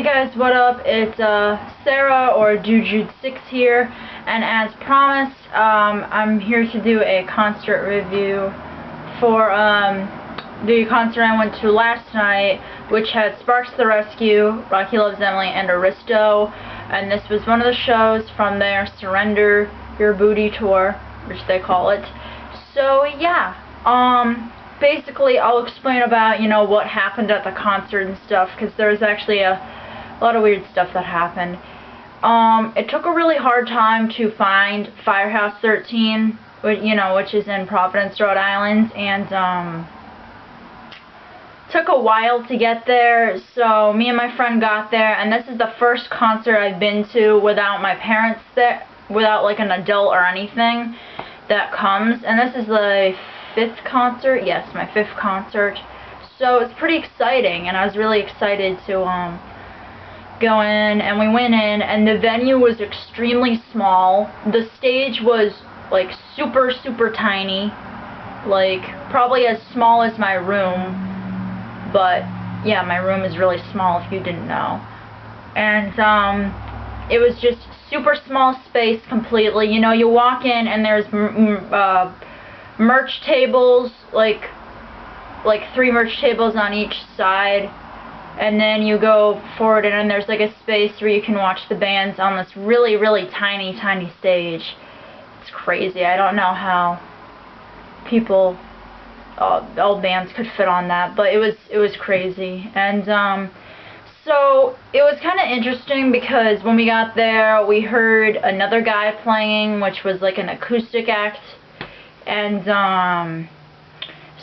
Hey guys, what up? It's Sarah or Jujude6 here, and as promised, I'm here to do a concert review for the concert I went to last night, which had Sparks the Rescue, Rocky Loves Emily, and Aristo, and this was one of the shows from their Surrender Your Booty tour, which they call it. So yeah, basically I'll explain about, what happened at the concert and stuff, because there was actually a lot of weird stuff that happened. It took a really hard time to find Firehouse 13, which is in Providence, Rhode Island, and took a while to get there. So me and my friend got there, and this is the first concert I've been to without my parents there, without like an adult or anything that comes, and this is the 5th concert. Yes, my 5th concert. So it's pretty exciting, and I was really excited to go in, and we went in, and the venue was extremely small. The stage was like super tiny, like probably as small as my room, but yeah, my room is really small if you didn't know. And it was just super small space completely. You walk in and there's merch tables, like 3 merch tables on each side, and then you go forward and then there's like a space where you can watch the bands on this really tiny stage. It's crazy. I don't know how people, all bands could fit on that, but it was crazy. And so it was kind of interesting because when we got there, we heard another guy playing, which was like an acoustic act, and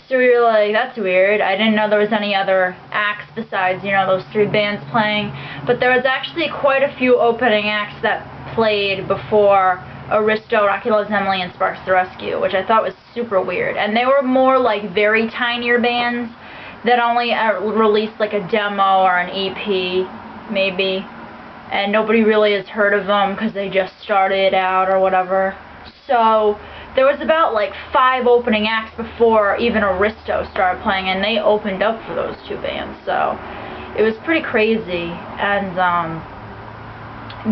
so we were like, that's weird. I didn't know there was any other acts besides, those 3 bands playing. But there was actually quite a few opening acts that played before Aristo, Rocky Loves Emily, and Sparks the Rescue, which I thought was super weird. And they were more like very tinier bands that only released like a demo or an EP, maybe. And nobody really has heard of them because they just started out or whatever. So there was about like 5 opening acts before even Aristo started playing, and they opened up for those 2 bands. So it was pretty crazy. And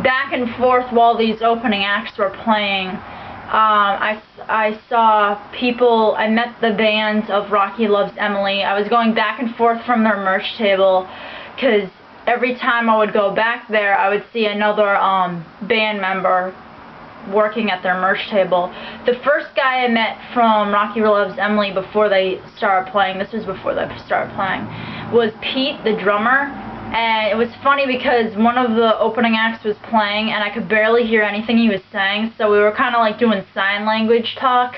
back and forth while these opening acts were playing, I saw people. I met the bands of Rocky Loves Emily. I was going back and forth from their merch table because every time I would go back there, I would see another band member working at their merch table. The first guy I met from Rocky Loves Emily before they started playing, this was before they started playing, was Pete, the drummer. And it was funny because one of the opening acts was playing and I could barely hear anything he was saying, so we were kind of like doing sign language talk.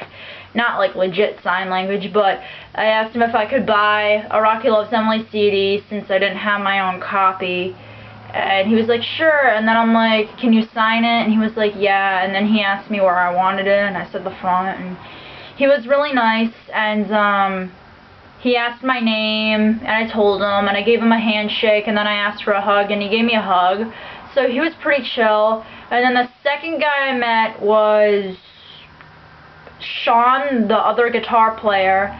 Not like legit sign language, but I asked him if I could buy a Rocky Loves Emily CD since I didn't have my own copy. And he was like, sure. And then I'm like, can you sign it? And he was like, yeah. And then he asked me where I wanted it, and I said the front. And he was really nice, and he asked my name, and I told him, and I gave him a handshake, and then I asked for a hug, and he gave me a hug. So he was pretty chill. And then the second guy I met was Sean, the other guitar player.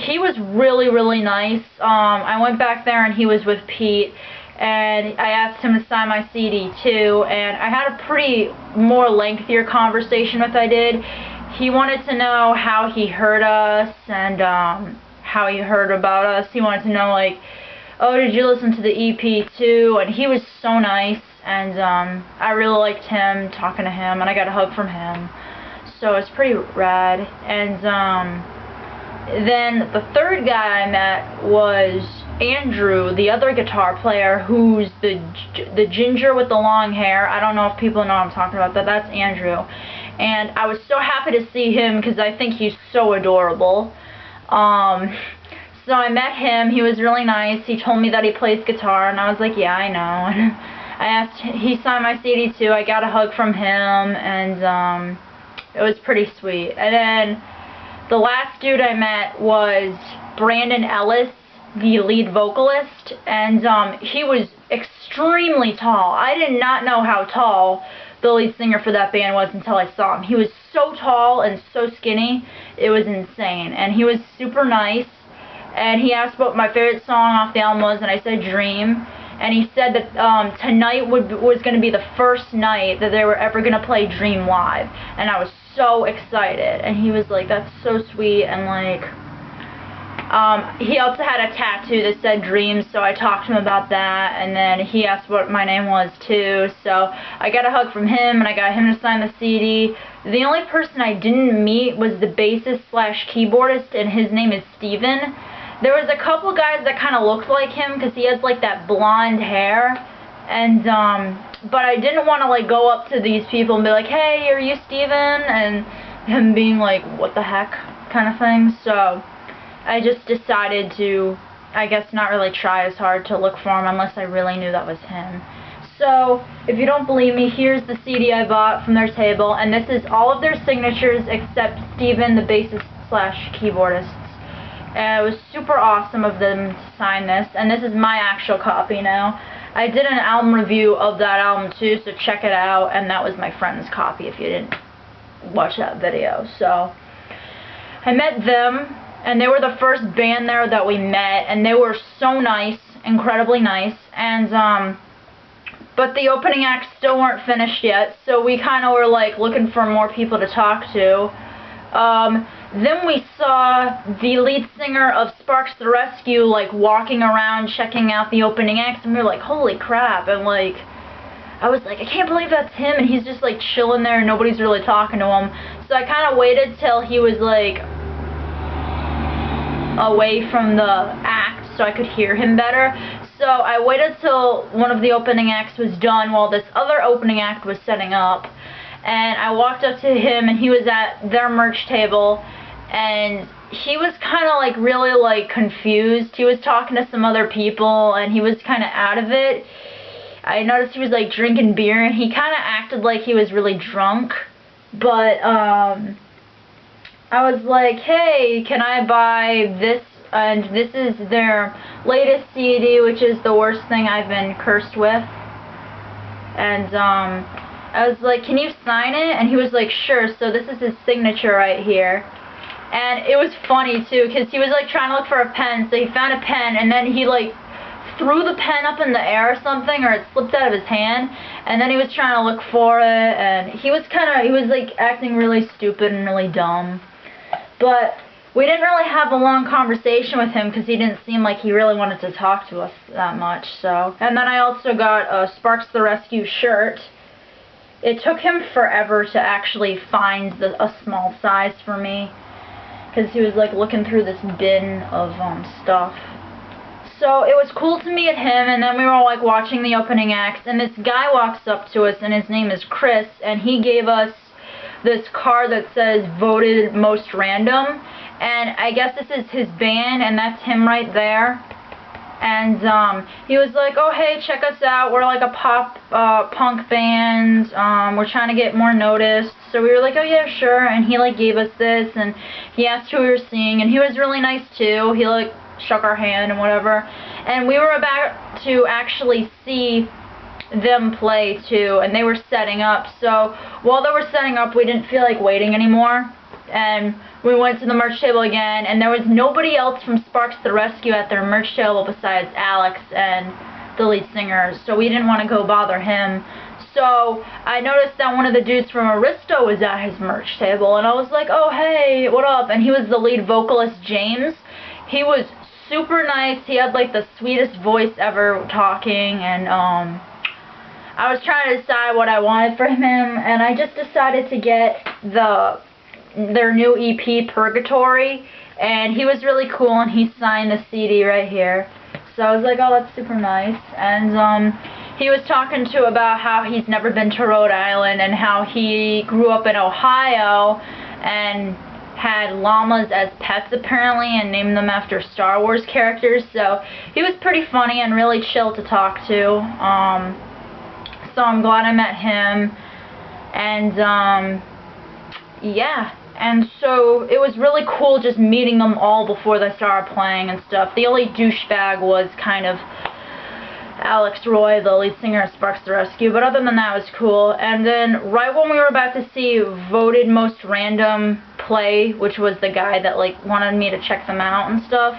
He was really nice. I went back there, and he was with Pete, and I asked him to sign my CD too, and I had a pretty more lengthier conversation with I did. He wanted to know how he heard us and how he heard about us. He wanted to know, like, oh, did you listen to the EP too? And he was so nice, and I really liked him, talking to him, and I got a hug from him. So it's pretty rad. And then the third guy I met was Andrew, the other guitar player, who's the ginger with the long hair. I don't know if people know what I'm talking about, but that's Andrew. And I was so happy to see him because I think he's so adorable. So I met him. He was really nice. He told me that he plays guitar, and I was like, yeah, I know. And I asked, he signed my CD too. I got a hug from him, and it was pretty sweet. And then the last dude I met was Brandon Ellis, the lead vocalist, and he was extremely tall. I did not know how tall the lead singer for that band was until I saw him. He was so tall and so skinny, it was insane. And he was super nice, and he asked what my favorite song off the album was, and I said Dream. and he said that tonight was going to be the first night that they were ever going to play Dream live, and I was so excited. And he was like, that's so sweet, and like, he also had a tattoo that said Dreams, so I talked to him about that, and then he asked what my name was too, so I got a hug from him, and I got him to sign the CD. The only person I didn't meet was the bassist slash keyboardist, and his name is Steven. There was a couple guys that kind of looked like him, because he has like that blonde hair, and but I didn't want to like go up to these people and be like, hey, are you Steven? And him being like, what the heck, kind of thing. So I just decided to, I guess, not really try as hard to look for him unless I really knew that was him. So, if you don't believe me, here's the CD I bought from their table, and this is all of their signatures except Steven, the bassist slash keyboardist. And it was super awesome of them to sign this, and this is my actual copy now. I did an album review of that album too, so check it out, and that was my friend's copy if you didn't watch that video. So, I met them, and they were the first band there that we met, and they were so nice, incredibly nice, and but the opening acts still weren't finished yet, so we kind of were like looking for more people to talk to. Then we saw the lead singer of Sparks the Rescue like walking around checking out the opening acts, and we were like, holy crap, and like, I was like, I can't believe that's him, and he's just like chilling there and nobody's really talking to him. So I kind of waited till he was like away from the act so I could hear him better. So I waited till one of the opening acts was done while this other opening act was setting up, and I walked up to him, and he was at their merch table, and he was kind of like really like confused. He was talking to some other people, and he was kind of out of it. I noticed he was like drinking beer, and he kind of acted like he was really drunk, but I was like, hey, can I buy this? And this is their latest CD, which is The Worst Thing I've Been Cursed With. And I was like, can you sign it? And he was like, sure. So this is his signature right here. And it was funny too, because he was like trying to look for a pen, so he found a pen, and then he like threw the pen up in the air or something, or it slipped out of his hand, and then he was trying to look for it, and he was like acting really stupid and really dumb. But we didn't really have a long conversation with him because he didn't seem like he really wanted to talk to us that much. So, and then I also got a Sparks the Rescue shirt. It took him forever to actually find a small size for me because he was like looking through this bin of stuff. So it was cool to meet him, and then we were all like watching the opening acts, and this guy walks up to us, and his name is Chris, and he gave us this card that says voted most random, and I guess this is his band, and that's him right there. And he was like, oh hey, check us out, we're like a pop punk band, we're trying to get more noticed. So we were like, oh yeah, sure. And he like gave us this, and he asked who we were seeing, and he was really nice too. He like shook our hand and whatever, and we were about to actually see them play too, and they were setting up. So while they were setting up, we didn't feel like waiting anymore, and we went to the merch table again, and there was nobody else from Sparks the Rescue at their merch table besides Alex and the lead singer, so we didn't want to go bother him. So I noticed that one of the dudes from Aristo was at his merch table, and I was like, oh hey, what up? And he was the lead vocalist, James. He was super nice. He had like the sweetest voice ever talking, and I was trying to decide what I wanted for him, and I just decided to get their new EP, Purgatory, and he was really cool, and he signed the CD right here. So I was like, oh, that's super nice. And he was talking to about how he's never been to Rhode Island, and how he grew up in Ohio and had llamas as pets apparently, and named them after Star Wars characters. So he was pretty funny and really chill to talk to. So I'm glad I met him, and yeah, and so it was really cool just meeting them all before they started playing and stuff. The only douchebag was kind of Alex Roy, the lead singer of Sparks the Rescue, but other than that, it was cool. And then right when we were about to see voted most random play, which was the guy that like wanted me to check them out and stuff,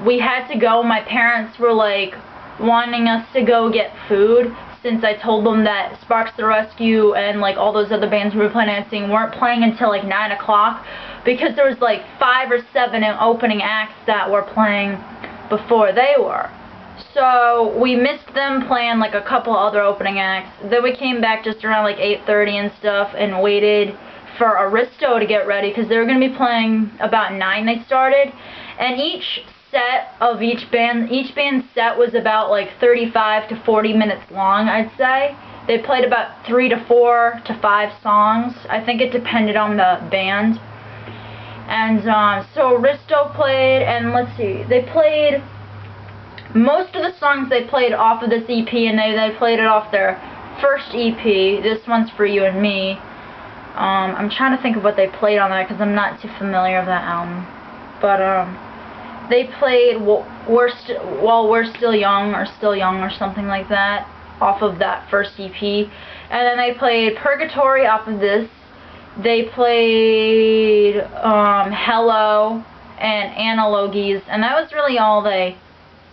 we had to go. My parents were like, wanting us to go get food, since I told them that Sparks the Rescue and like all those other bands we were planning on seeing weren't playing until like 9 o'clock, because there was like 5 or 7 opening acts that were playing before they were. So we missed them playing like a couple other opening acts. Then we came back just around like 8:30 and stuff and waited for Aristo to get ready, because they were going to be playing about 9 they started. And each band's set was about like 35 to 40 minutes long, I'd say. They played about 3 to 4 to 5 songs. I think it depended on the band. And so Aristo played, and let's see, they played most of the songs they played off of this EP, and they played it off their first EP. This one's For You and Me. I'm trying to think of what they played on that, because I'm not too familiar with that album. But they played While We're Still Young or something like that off of that first EP. And then they played Purgatory off of this. They played Hello and Analogies, and that was really all they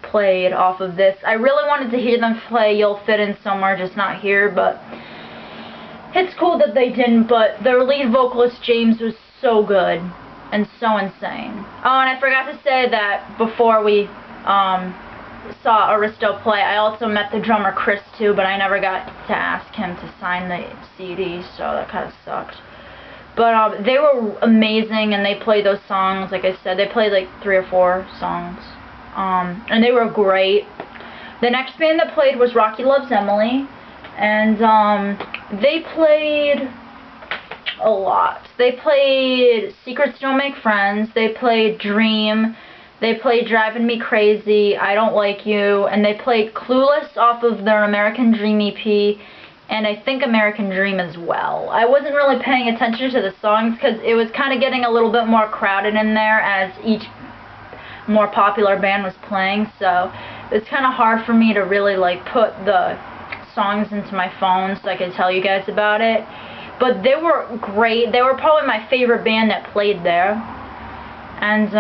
played off of this. I really wanted to hear them play You'll Fit In Somewhere, Just Not Here, but it's cool that they didn't. But their lead vocalist James was so good and so insane. Oh, and I forgot to say that before we saw Aristo play, I also met the drummer Chris too, but I never got to ask him to sign the CD, so that kind of sucked. But they were amazing, and they played those songs. Like I said, they played like 3 or 4 songs, and they were great. The next band that played was Rocky Loves Emily, and they played a lot. They played Secrets Don't Make Friends, they played Dream, they played Driving Me Crazy, I Don't Like You, and they played Clueless off of their American Dream EP, and I think American Dream as well. I wasn't really paying attention to the songs because it was kind of getting a little bit more crowded in there as each more popular band was playing, so it's kind of hard for me to really like put the songs into my phone so I could tell you guys about it. But they were great. They were probably my favorite band that played there. And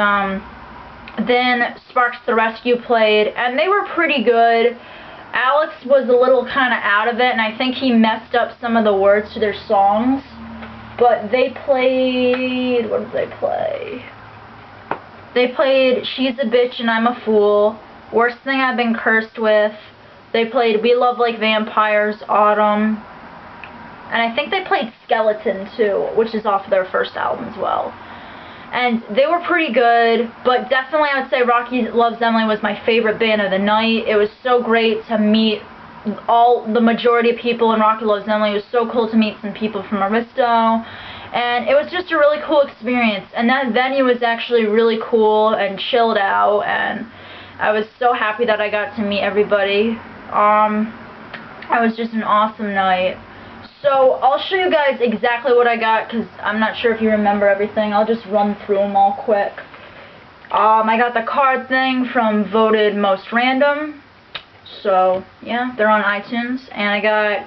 then Sparks the Rescue played, and they were pretty good. Alex was a little kind of out of it, and I think he messed up some of the words to their songs. But they played, what did they play? They played She's a Bitch and I'm a Fool, Worst Thing I've Been Cursed With. They played We Love Like Vampires, Autumn. And I think they played Skeleton too, which is off their first album as well. And they were pretty good, but definitely I would say Rocky Loves Emily was my favorite band of the night. It was so great to meet the majority of people in Rocky Loves Emily. It was so cool to meet some people from Aristo. And it was just a really cool experience. And that venue was actually really cool and chilled out, and I was so happy that I got to meet everybody. It was just an awesome night. So I'll show you guys exactly what I got, because I'm not sure if you remember everything. I'll just run through them all quick. I got the card thing from Voted Most Random. So yeah, they're on iTunes. And I got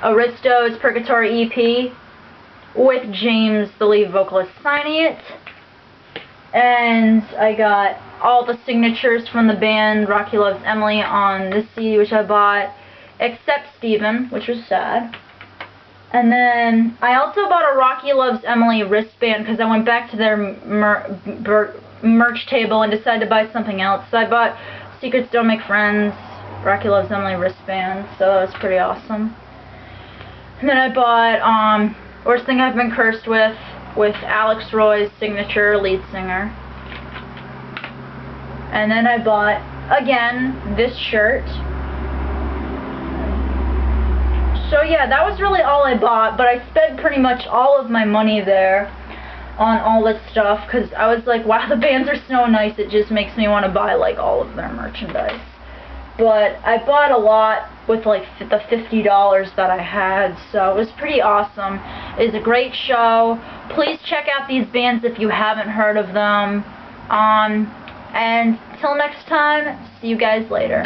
Aristo's Purgatory EP with James, the lead vocalist, signing it. And I got all the signatures from the band Rocky Loves Emily on this CD, which I bought, except Steven, which was sad. And then I also bought a Rocky Loves Emily wristband because I went back to their merch table and decided to buy something else. So I bought Secrets Don't Make Friends, Rocky Loves Emily wristband, so that was pretty awesome. And then I bought Worst Thing I've Been Cursed With Alex Roy's signature lead singer. And then I bought, again, this shirt. So yeah, that was really all I bought, but I spent pretty much all of my money there on all this stuff, because I was like, wow, the bands are so nice, it just makes me want to buy like all of their merchandise. But I bought a lot with like the $50 that I had, so it was pretty awesome. It was a great show. Please check out these bands if you haven't heard of them. And till next time, see you guys later.